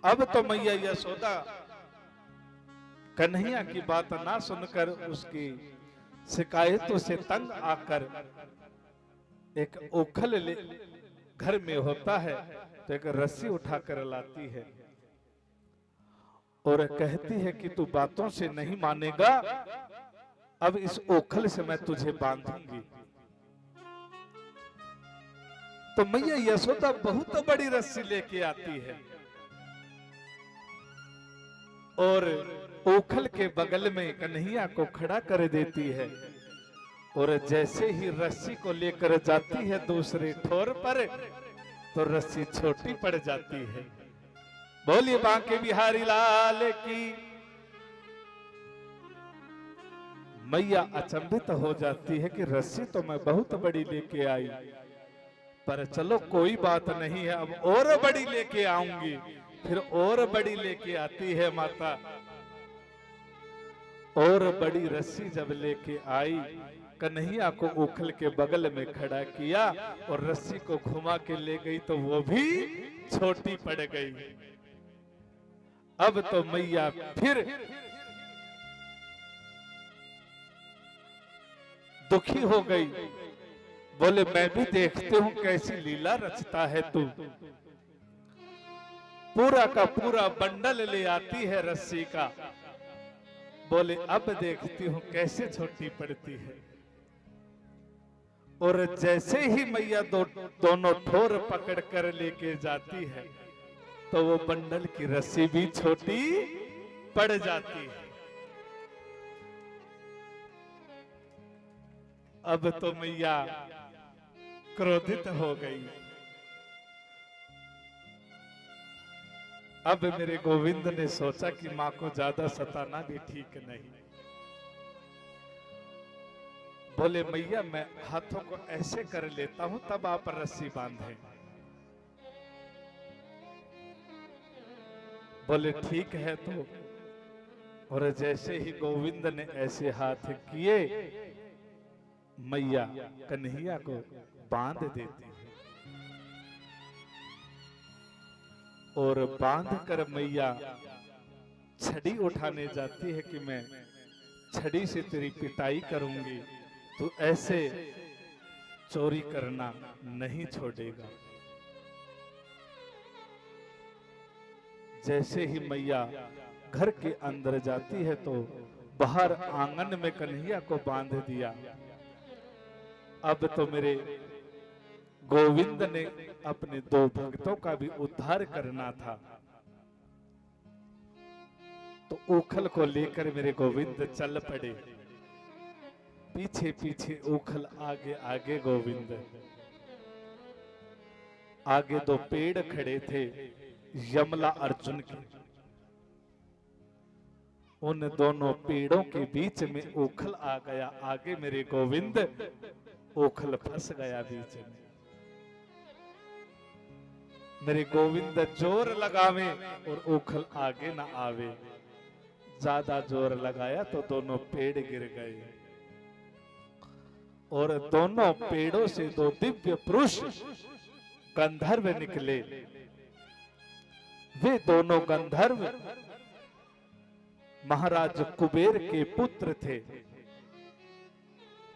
अब तो मैया यशोदा कन्हैया की बात ना सुनकर उसकी शिकायतों से तंग आकर एक ओखल घर में होता है तो एक रस्सी उठाकर लाती है और कहती है कि तू बातों से नहीं मानेगा, अब इस ओखल से मैं तुझे बांधूंगी। तो मैया यशोदा बहुत बड़ी रस्सी लेके आती है और ओखल के बगल में कन्हैया को खड़ा कर देती है और जैसे ही रस्सी को लेकर जाती है दूसरे ठोर पर तो रस्सी छोटी पड़ जाती है। बोलिए बांके बिहारी लाल की। मैया अचंभित हो जाती है कि रस्सी तो मैं बहुत बड़ी लेके आई, पर चलो कोई बात नहीं है, अब और बड़ी लेके आऊंगी। फिर और बड़ी लेके आती है माता, और बड़ी रस्सी जब लेके आई कन्हैया को ओखल के बगल में खड़ा किया और रस्सी को घुमा के ले गई तो वो भी छोटी पड़ गई। अब तो मैया फिर दुखी हो गई, बोले मैं भी देखते हूं कैसी लीला रचता है तू। पूरा का पूरा बंडल ले आती है रस्सी का, बोले अब देखती हूं कैसे छोटी पड़ती है। और जैसे ही मैया दोनों ठोर पकड़ कर लेके जाती है तो वो बंडल की रस्सी भी छोटी पड़ जाती है। अब तो मैया क्रोधित हो गई। अब मेरे गोविंद ने सोचा कि मां को ज्यादा सताना भी ठीक नहीं। बोले मैया मैं हाथों को ऐसे कर लेता हूं तब आप रस्सी बांधे। बोले ठीक है तो। और जैसे ही गोविंद ने ऐसे हाथ किए मैया कन्हैया को बांध देती है और बांध कर मैया छड़ी उठाने जाती है कि मैं छड़ी से तेरी पिटाई करूंगी, तू ऐसे चोरी करना नहीं छोड़ेगा। जैसे ही मैया घर के अंदर जाती है तो बाहर आंगन में कन्हैया को बांध दिया। अब तो मेरे गोविंद ने अपने दो भक्तों का भी उद्धार करना था, तो ओखल को लेकर मेरे गोविंद चल पड़े। पीछे पीछे ओखल, आगे आगे गोविंद। आगे दो पेड़ खड़े थे यमला अर्जुन के, उन दोनों पेड़ों के बीच में ओखल आ गया। आगे मेरे गोविंद, ओखल फंस गया बीच में। मेरे गोविंद जोर लगावे और ओखल आगे ना आवे। ज्यादा जोर लगाया तो दोनों पेड़ गिर गए और दोनों पेड़ों से दो दिव्य पुरुष गंधर्व निकले। वे दोनों गंधर्व महाराज कुबेर के पुत्र थे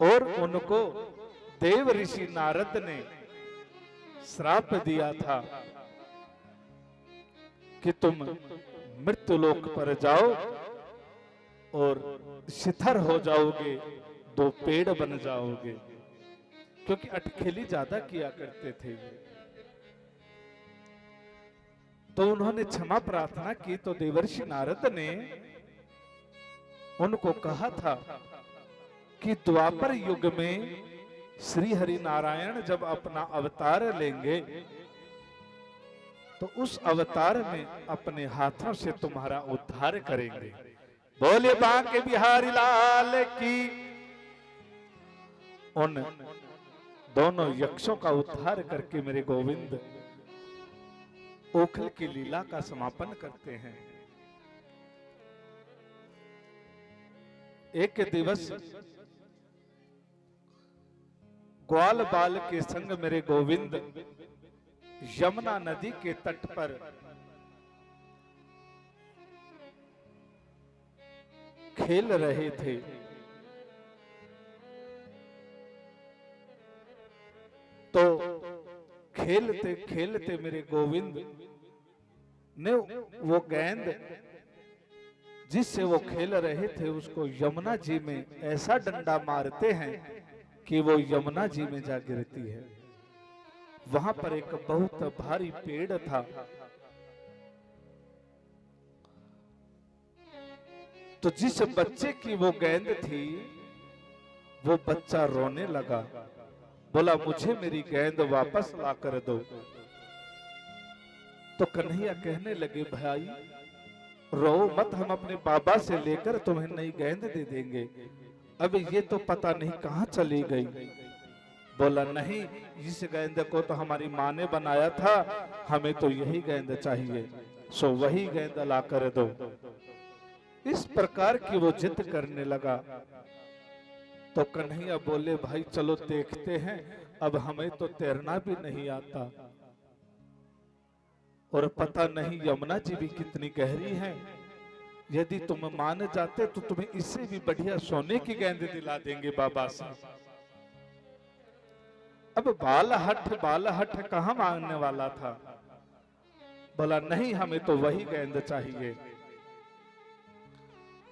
और उनको देव ऋषि नारद ने श्राप दिया था कि तुम मृत्युलोक पर जाओ और शिथिर हो जाओगे, दो पेड़ बन जाओगे, क्योंकि अटखेली ज्यादा किया करते थे। तो उन्होंने क्षमा प्रार्थना की तो देवर्षि नारद ने उनको कहा था कि द्वापर युग में श्री हरि नारायण जब अपना अवतार लेंगे तो उस अवतार में अपने हाथों से तुम्हारा उद्धार करेंगे। बोले बांके बिहारी लाल की। उन दोनों यक्षों का उद्धार करके मेरे गोविंद ओखल की लीला का समापन करते हैं। एक दिवस ग्वाल बाल के संग मेरे गोविंद यमुना नदी के तट पर खेल रहे थे। तो खेलते खेलते मेरे गोविंद ने वो गेंद जिससे वो खेल रहे थे उसको यमुना जी में ऐसा डंडा मारते हैं कि वो यमुना जी में जा गिरती है। वहां पर एक बहुत भारी पेड़ था। तो जिस बच्चे की वो गेंद थी वो बच्चा रोने लगा, बोला मुझे मेरी गेंद वापस ला कर दो। तो कन्हैया कहने लगे भाई रो मत, हम अपने बाबा से लेकर तुम्हें नई गेंद दे देंगे। अब ये तो पता नहीं कहां चली गई। बोला नहीं, इस गेंद को तो हमारी माँ ने बनाया था, हमें तो यही गेंद चाहिए, सो वही गेंद ला कर दो। इस प्रकार की वो जिद करने लगा। तो कन्हैया बोले भाई चलो देखते हैं, अब हमें तो तैरना भी नहीं आता और पता नहीं यमुना जी भी कितनी गहरी है। यदि तुम मान जाते तो तुम्हें इससे भी बढ़िया सोने की गेंद दिला देंगे बाबा से। अब बालहट कहां मांगने वाला था। बोला नहीं, हमें तो वही गेंद चाहिए।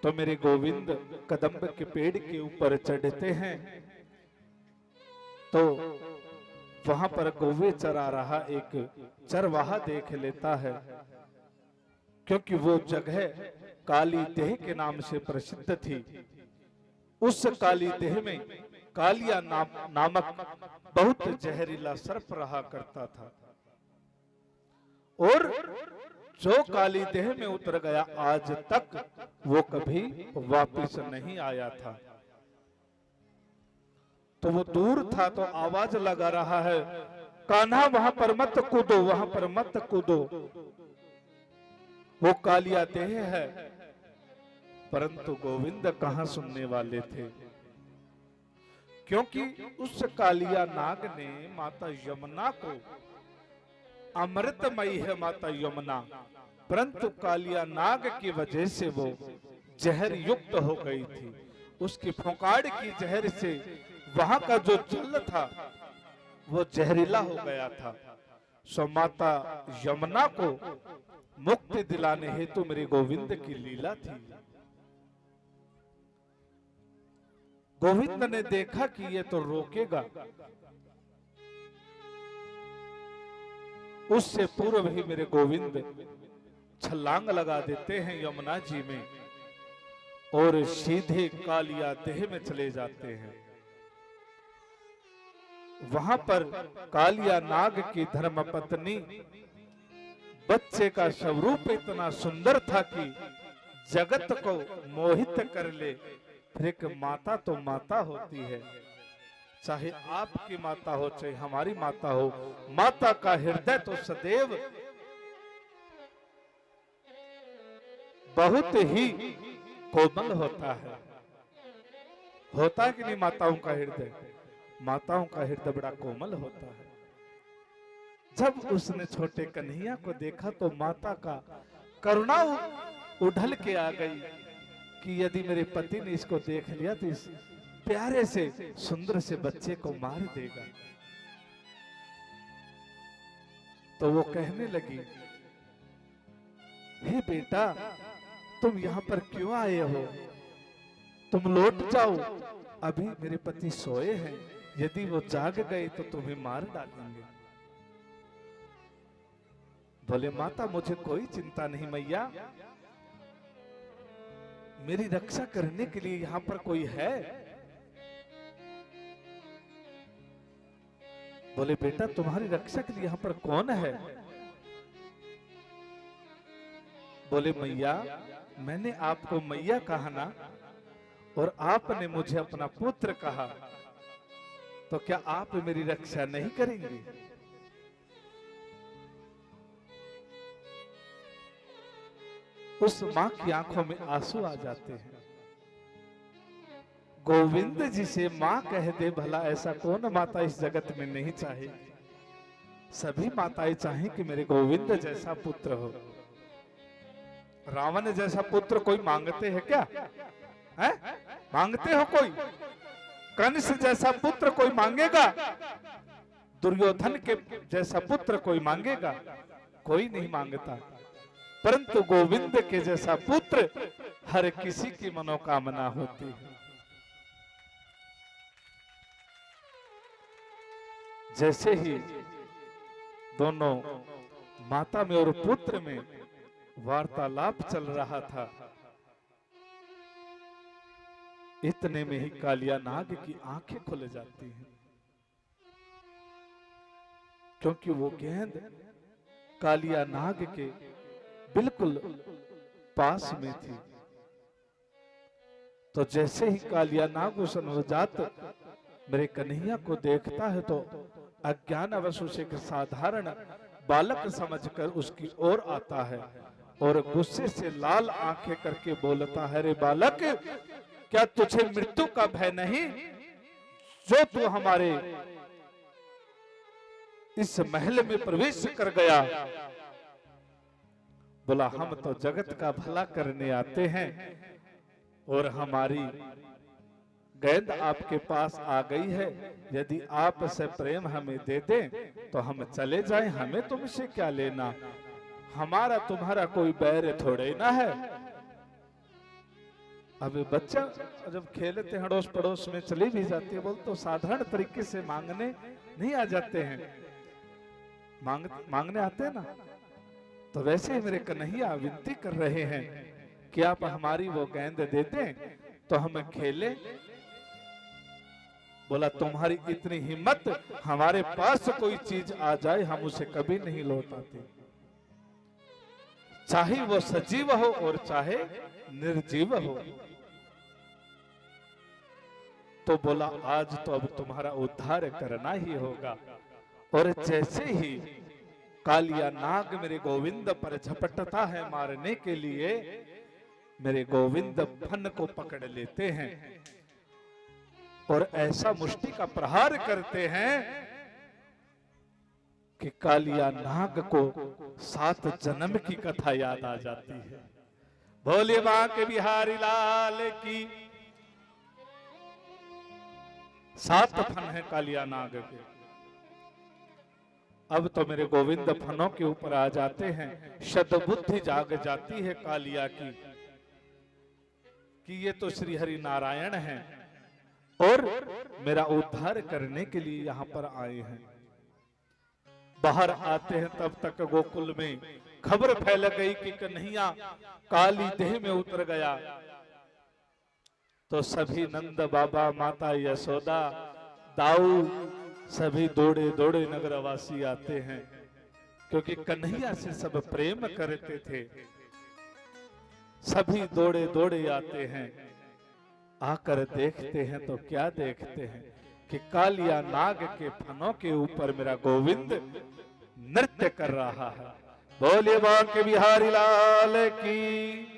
तो मेरे गोविंद कदम्ब के पेड़ के ऊपर चढ़ते हैं तो वहां पर गौवे चरा रहा एक चरवाहा देख लेता है, क्योंकि वो जगह काली देह के नाम से प्रसिद्ध थी। उस काली देह में कालिया नामक बहुत जहरीला सर्प रहा करता था और जो काली देह में उतर गया आज तक वो कभी वापस नहीं आया था। तो वो दूर था तो आवाज लगा रहा है, कान्हा वहां पर मत कूदो, वहां पर मत कूदो। वो कालिया देह है, परंतु गोविंद कहां सुनने वाले थे, क्योंकि उस कालिया नाग ने माता यमुना को, अमृतमयी है माता यमुना, परंतु कालिया नाग की वजह से वो जहर युक्त हो गई थी। उसकी फुंकाड़ की जहर से वहां का जो जल था वो जहरीला हो गया था। सो माता यमुना को मुक्ति दिलाने हेतु मेरे गोविंद की लीला थी। गोविंद ने देखा कि ये तो रोकेगा, उससे पूर्व ही मेरे गोविंद छलांग लगा देते हैं यमुना जी में और सीधे कालिया देह में चले जाते हैं। वहां पर कालिया नाग की धर्मपत्नी बच्चे का स्वरूप इतना सुंदर था कि जगत को मोहित कर ले। फिर एक माता तो माता होती है, चाहे आपकी माता हो चाहे हमारी माता हो, माता का हृदय तो सदैव बहुत ही कोमल होता है। होता है कि नहीं माताओं का हृदय? माताओं का हृदय बड़ा कोमल होता है। जब उसने छोटे कन्हैया को देखा तो माता का करुणा उछल के आ गई कि यदि मेरे पति ने इसको देख लिया तो इस प्यारे से सुंदर से बच्चे को मार देगा। तो वो कहने लगी, हे बेटा तुम यहाँ पर क्यों आए हो? तुम लौट जाओ, अभी मेरे पति सोए हैं, यदि वो जाग गए तो तुम्हें मार डालेंगे। बोले माता मुझे कोई चिंता नहीं मैया, मेरी रक्षा करने के लिए यहाँ पर कोई है? बोले बेटा तुम्हारी रक्षा के लिए यहाँ पर कौन है? बोले मैया मैंने आपको मैया कहा ना, और आपने मुझे अपना पुत्र कहा, तो क्या आप मेरी रक्षा नहीं करेंगे? उस मां की आंखों में आंसू आ जाते हैं। गोविंद जी से मां कह दे भला, ऐसा कौन माता इस जगत में नहीं चाहे? सभी माताएं चाहें कि मेरे गोविंद जैसा पुत्र हो। रावण जैसा पुत्र कोई मांगते हैं क्या? है? मांगते हो कोई? कंस जैसा पुत्र कोई मांगेगा? दुर्योधन के जैसा पुत्र कोई मांगेगा? कोई नहीं मांगता। परंतु गोविंद के जैसा पुत्र हर किसी की मनोकामना होती है। जैसे ही दोनों माता में और पुत्र में वार्तालाप चल रहा था, इतने में ही कालिया नाग की आंखें खुल जाती हैं, क्योंकि वो गेंद कालिया नाग के बिल्कुल पास में थी। तो जैसे ही कालिया नाग उस नवजात मेरे कन्हैया को देखता है तो अज्ञानवश उसे एक साधारण बालक समझकर उसकी ओर आता है और गुस्से से लाल आंखें करके बोलता है, रे बालक, क्या तुझे मृत्यु का भय नहीं, जो तू हमारे इस महल में प्रवेश कर गया? बोला, हम तो जगत का भला करने आते हैं और हमारी गेंद आपके पास आ गई है। यदि आप से प्रेम हमें दे दें तो हम चले जाएं, हमें तुमसे क्या लेना, हमारा तुम्हारा कोई बैर थोड़े ना है। अब बच्चा जब खेलते हैं अड़ोस पड़ोस में चली भी जाती है, बोल तो साधारण तरीके से मांगने नहीं आ जाते हैं, मांगने आते हैं ना। तो वैसे ही मेरे कन्हैया विनती कर रहे हैं कि आप हमारी वो गेंद दे दें तो हम खेले। बोला, तुम्हारी इतनी हिम्मत, हमारे पास कोई चीज आ जाए हम उसे कभी नहीं लौटाते, चाहे वो सजीव हो और चाहे निर्जीव हो। तो बोला, आज तो अब तुम्हारा उद्धार करना ही होगा। और जैसे ही कालिया नाग मेरे गोविंद पर झपटता है मारने के लिए, मेरे गोविंद फन को पकड़ लेते हैं और ऐसा मुष्टि का प्रहार करते हैं कि कालिया नाग को 7 जन्म की कथा याद आ जाती है। भोले बांके बिहारी लाल की। 7 फन है कालिया नाग के। अब तो मेरे गोविंद फनों के ऊपर आ जाते हैं। सद्बुद्धि जाग जाती है कालिया की कि ये तो श्री हरि नारायण हैं और मेरा उद्धार करने के लिए यहाँ पर आए हैं। बाहर आते हैं तब तक गोकुल में खबर फैल गई कि कन्हैया काली देह में उतर गया। तो सभी नंद बाबा, माता यशोदा, दाऊ सभी दौड़े दौड़े नगरवासी आते हैं, क्योंकि कन्हैया से सब प्रेम करते थे। सभी दौड़े दौड़े आते हैं। आकर देखते हैं तो क्या देखते हैं कि कालिया नाग के फनों के ऊपर मेरा गोविंद नृत्य कर रहा है। बोले बांके बिहारी लाल की।